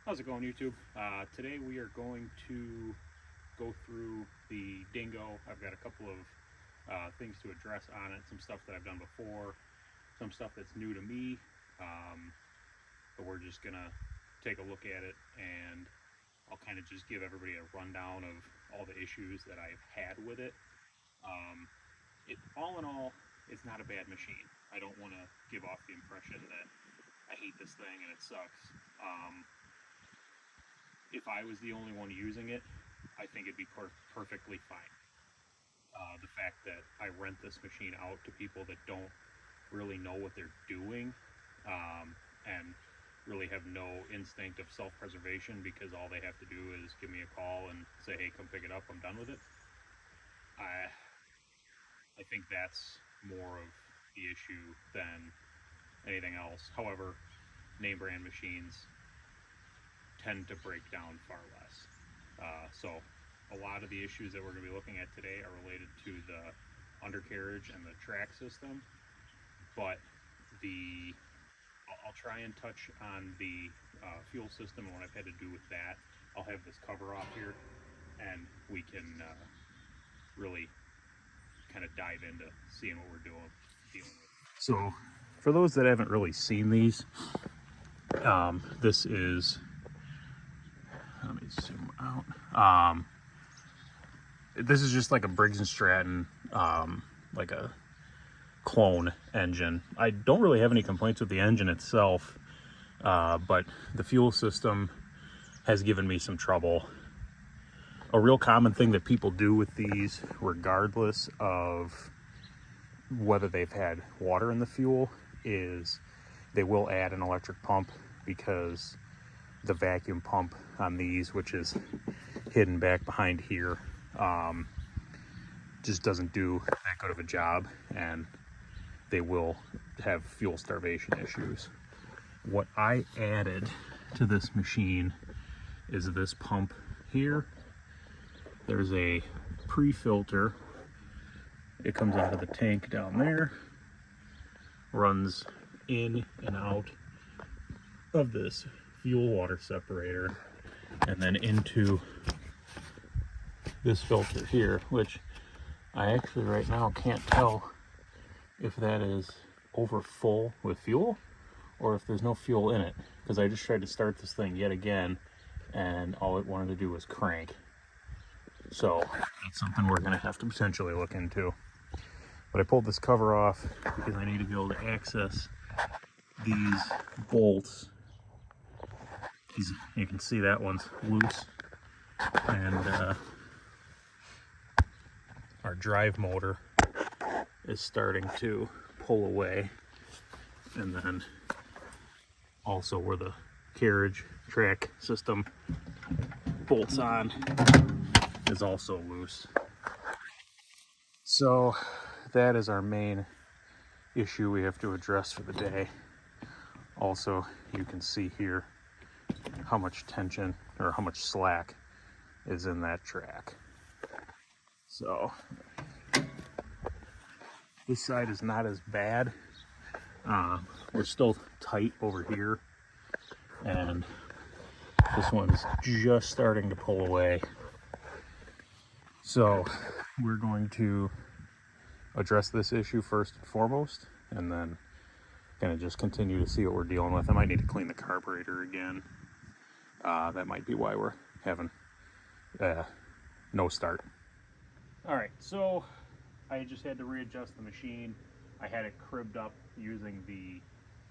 How's it going, YouTube? Today we are going to go through the Dingo. I've got a couple of things to address on it, some stuff that I've done before, some stuff that's new to me. Um, but we're just gonna take a look at it, and I'll kind of just give everybody a rundown of all the issues that I've had with it. Um, all in all, it's not a bad machine. I don't want to give off the impression that I hate this thing and it sucks. If I was the only one using it, I think it'd be perfectly fine. The fact that I rent this machine out to people that don't really know what they're doing, and really have no instinct of self-preservation because all they have to do is give me a call and say, "Hey, come pick it up. I'm done with it." I I think that's more of the issue than anything else. However, name brand machines tend to break down far less. So a lot of the issues that we're going to be looking at today are related to the undercarriage and the track system, but the I'll try and touch on the fuel system and what I've had to do with that. I'll have this cover off here, and we can really kind of dive into seeing what we're dealing with. So, for those that haven't really seen these, this is, let me zoom out. This is just like a Briggs and Stratton, like a clone engine. I don't really have any complaints with the engine itself, but the fuel system has given me some trouble. A real common thing that people do with these, regardless of whether they've had water in the fuel, is they will add an electric pump, because the vacuum pump on these, which is hidden back behind here, just doesn't do that good of a job, and they will have fuel starvation issues. What I added to this machine is this pump here. There's a pre-filter. It comes out of the tank down there, runs in and out of this fuel water separator, and then into this filter here, which I actually right now can't tell if that is over full with fuel or if there's no fuel in it, because I just tried to start this thing yet again and all it wanted to do was crank. So that's something we're going to have to potentially look into. But I pulled this cover off because I need to be able to access these bolts. You can see that one's loose, and our drive motor is starting to pull away, and then also where the carriage track system bolts on is also loose. So that is our main issue we have to address for the day. Also, you can see here how much tension or how much slack is in that track. So this side is not as bad. We're still tight over here, and this one's just starting to pull away. So we're going to address this issue first and foremost, and then kind of just continue to see what we're dealing with. I might need to clean the carburetor again. That might be why we're having no start. All right, so I just had to readjust the machine. I had it cribbed up using the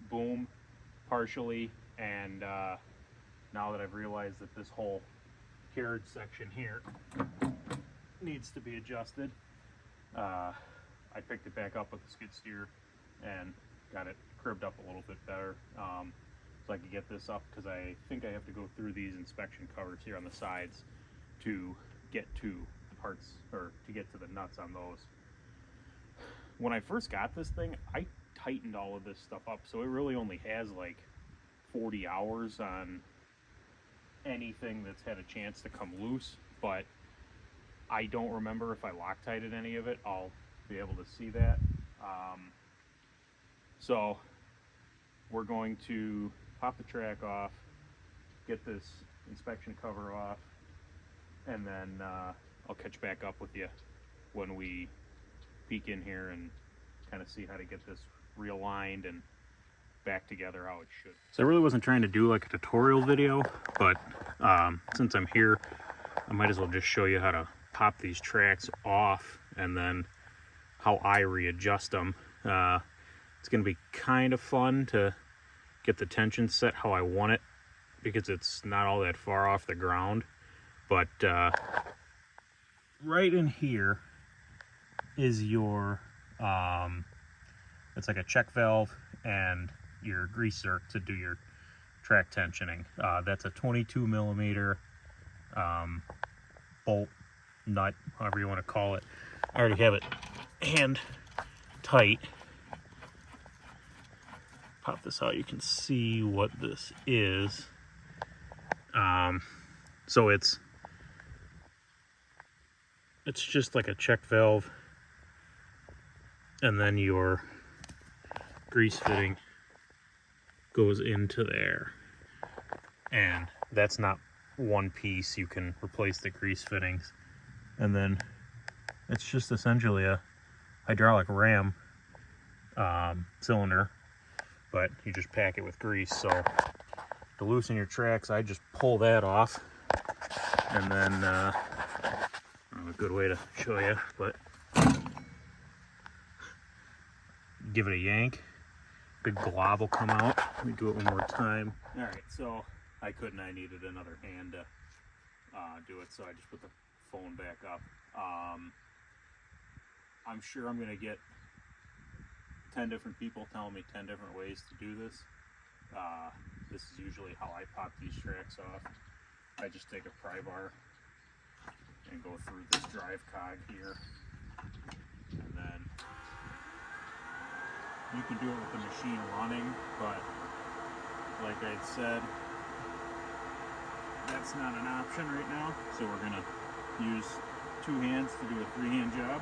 boom partially, and now that I've realized that this whole carriage section here needs to be adjusted, I picked it back up with the skid steer and got it cribbed up a little bit better, so I could get this up, because I think I have to go through these inspection covers here on the sides to get to the parts, or to get to the nuts on those. When I first got this thing, I tightened all of this stuff up, so it really only has like 40 hours on anything that's had a chance to come loose, but I don't remember if I Loctited any of it. I'll be able to see that. So we're going to pop the track off, get this inspection cover off, and then I'll catch back up with you when we peek in here and kind of see how to get this realigned and back together how it should. So I really wasn't trying to do like a tutorial video, but since I'm here, I might as well just show you how to pop these tracks off and then how I readjust them. It's going to be kind of fun to get the tension set how I want it, because it's not all that far off the ground. But right in here is your it's like a check valve and your greaser to do your track tensioning. That's a 22 millimeter bolt, nut, however you want to call it. I already have it hand tight. Pop this out, you can see what this is. So it's just like a check valve, and then your grease fitting goes into there, and that's not one piece. You can replace the grease fittings, and then it's just essentially a hydraulic ram cylinder, but you just pack it with grease. So to loosen your tracks, I just pull that off, and then a good way to show you, but give it a yank, big glob will come out. Let me do it one more time. All right, so I needed another hand to do it, so I just put the phone back up. I'm sure I'm gonna get 10 different people telling me 10 different ways to do this. This is usually how I pop these tracks off. I just take a pry bar and go through this drive cog here, and then you can do it with the machine running, but like I said, that's not an option right now, so we're gonna use 2 hands to do a 3-hand job.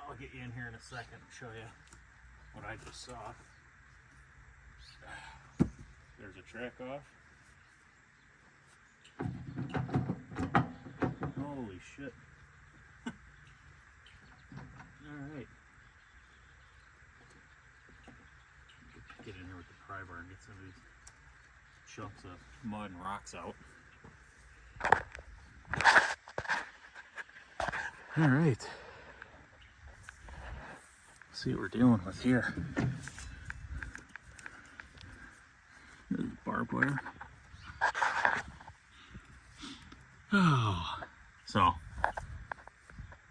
I'll get you in here in a second and show you what I just saw. There's a track off. Holy shit. Alright. Get in here with the pry bar and get some of these chunks of mud and rocks out. Alright. See what we're dealing with here. There's barbed wire. Oh, so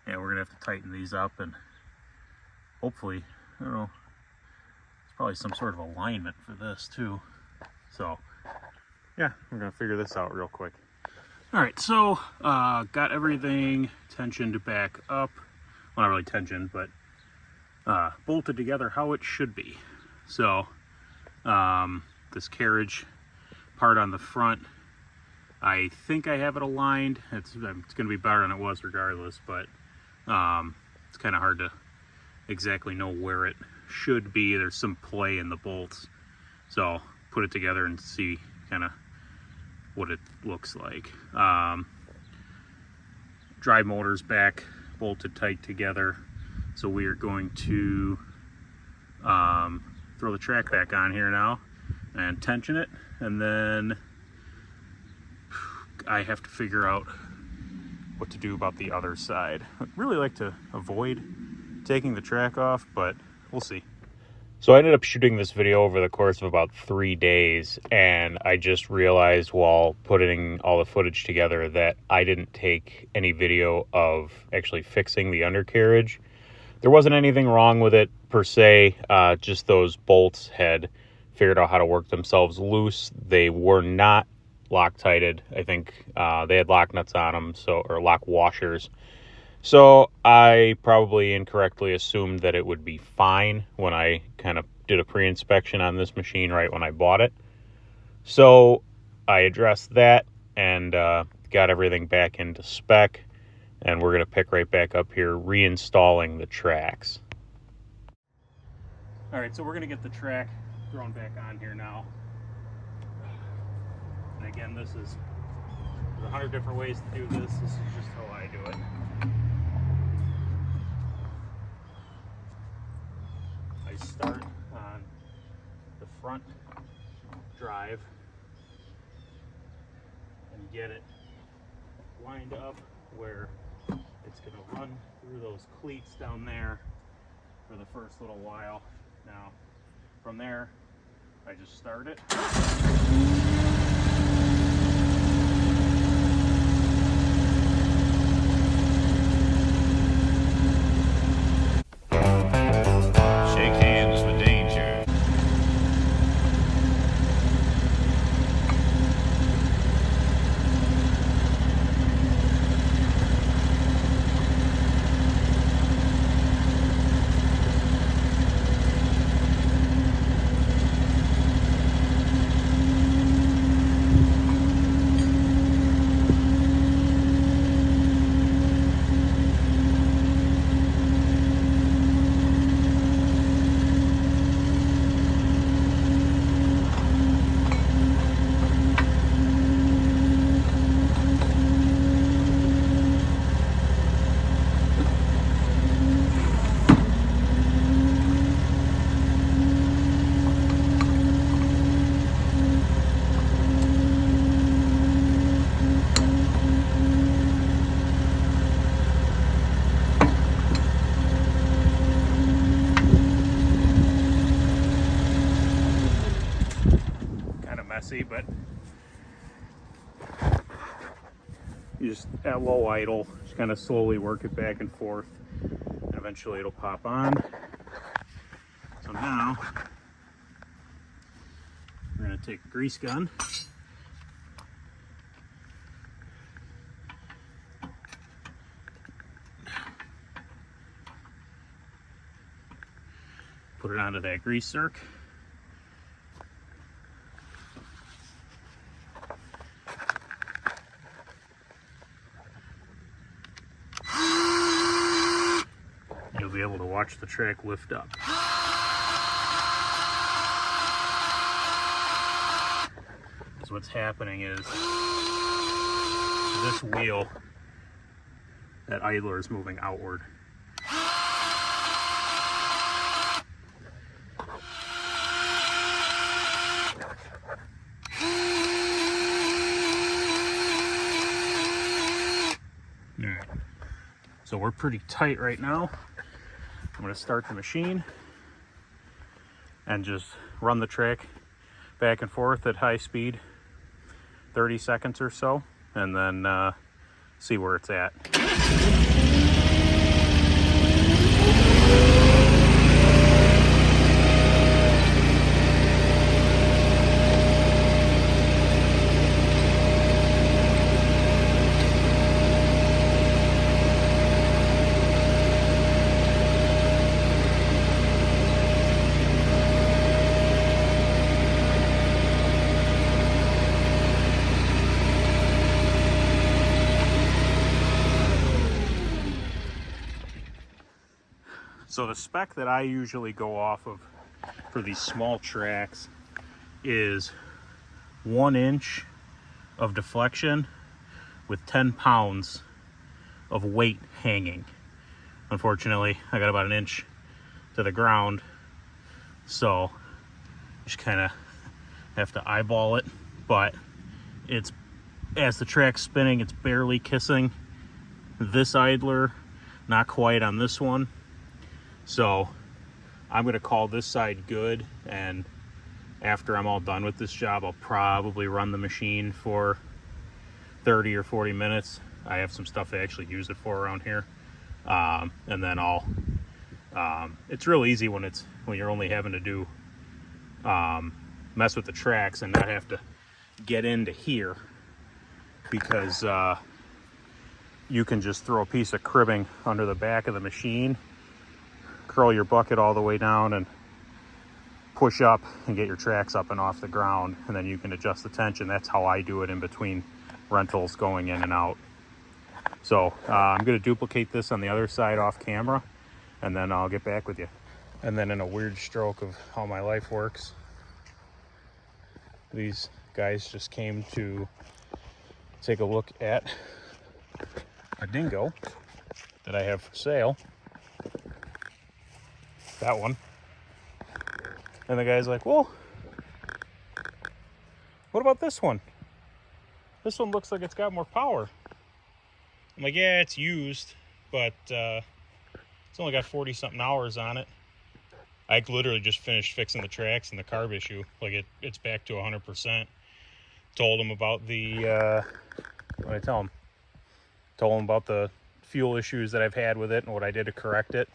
yeah, we're gonna have to tighten these up, and hopefully, I don't know, it's probably some sort of alignment for this too. So yeah, we're gonna figure this out real quick. All right, so got everything tensioned back up. Well, not really tensioned, but bolted together how it should be. So this carriage part on the front, I think I have it aligned. It's going to be better than it was regardless, but it's kind of hard to exactly know where it should be. There's some play in the bolts, so put it together and see kind of what it looks like. Drive motors back bolted tight together, so we are going to throw the track back on here now and tension it, and then I have to figure out what to do about the other side. I'd really like to avoid taking the track off, but we'll see. So I ended up shooting this video over the course of about 3 days, and I just realized while putting all the footage together that I didn't take any video of actually fixing the undercarriage. There wasn't anything wrong with it per se, just those bolts had figured out how to work themselves loose. They were not Loctited. I think they had lock nuts on them, or lock washers. So I probably incorrectly assumed that it would be fine when I kind of did a pre-inspection on this machine right when I bought it. So I addressed that and got everything back into spec, and we're going to pick right back up here reinstalling the tracks. All right, so we're going to get the track thrown back on here now. And again, there's 100 different ways to do this. This is just how I do it. I start on the front drive and get it lined up where it's going to run through those cleats down there for the first little while. Now, from there, I just start it. Shake hands for danger. Messy, but you just at low idle just kind of slowly work it back and forth, and eventually it'll pop on. So now we're going to take a grease gun, put it onto that grease zerk. You'll be able to watch the track lift up. So what's happening is this wheel, that idler is moving outward. Alright, so we're pretty tight right now. I'm going to start the machine and just run the track back and forth at high speed, 30 seconds or so, and then see where it's at. So the spec that I usually go off of for these small tracks is 1 inch of deflection with 10 pounds of weight hanging. Unfortunately, I got about 1 inch to the ground, so just kind of have to eyeball it. But it's, as the track's spinning, it's barely kissing this idler, not quite on this one. So I'm going to call this side good, and after I'm all done with this job, I'll probably run the machine for 30 or 40 minutes. I have some stuff to actually use it for around here. And then I'll, it's real easy when you're only having to do, mess with the tracks and not have to get into here, because you can just throw a piece of cribbing under the back of the machine, curl your bucket all the way down, and push up and get your tracks up and off the ground, and then you can adjust the tension. That's how I do it in between rentals going in and out. So I'm going to duplicate this on the other side off camera, and then I'll get back with you. And then in a weird stroke of how my life works, these guys just came to take a look at a dingo that I have for sale. That one. And the guy's like, well, what about this one? This one looks like it's got more power. I'm like, yeah, it's used, but it's only got 40 something hours on it. I literally just finished fixing the tracks and the carb issue. Like it's back to 100%. Told him about the, what did I tell him? Told him about the fuel issues that I've had with it and what I did to correct it.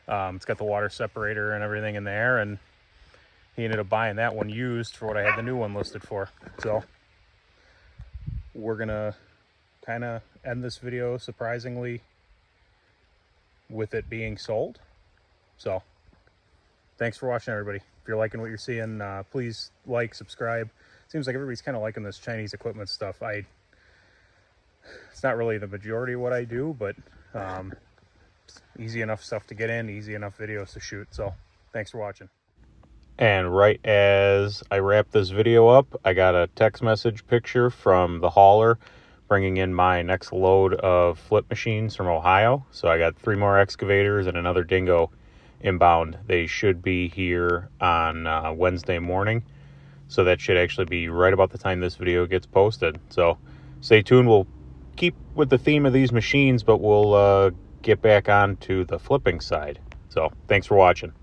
It's got the water separator and everything in there, and he ended up buying that one used for what I had the new one listed for. So we're gonna kind of end this video surprisingly with it being sold. So thanks for watching, everybody. If you're liking what you're seeing, please like, subscribe. Seems like everybody's kind of liking this Chinese equipment stuff. It's not really the majority of what I do, but it's easy enough stuff to get in, easy enough videos to shoot. So thanks for watching. And right as I wrap this video up, I got a text message picture from the hauler bringing in my next load of flip machines from Ohio. So I got 3 more excavators and another dingo inbound. They should be here on Wednesday morning. So that should actually be right about the time this video gets posted. So stay tuned. We'll keep with the theme of these machines, but we'll get back on to the flipping side. So thanks for watching.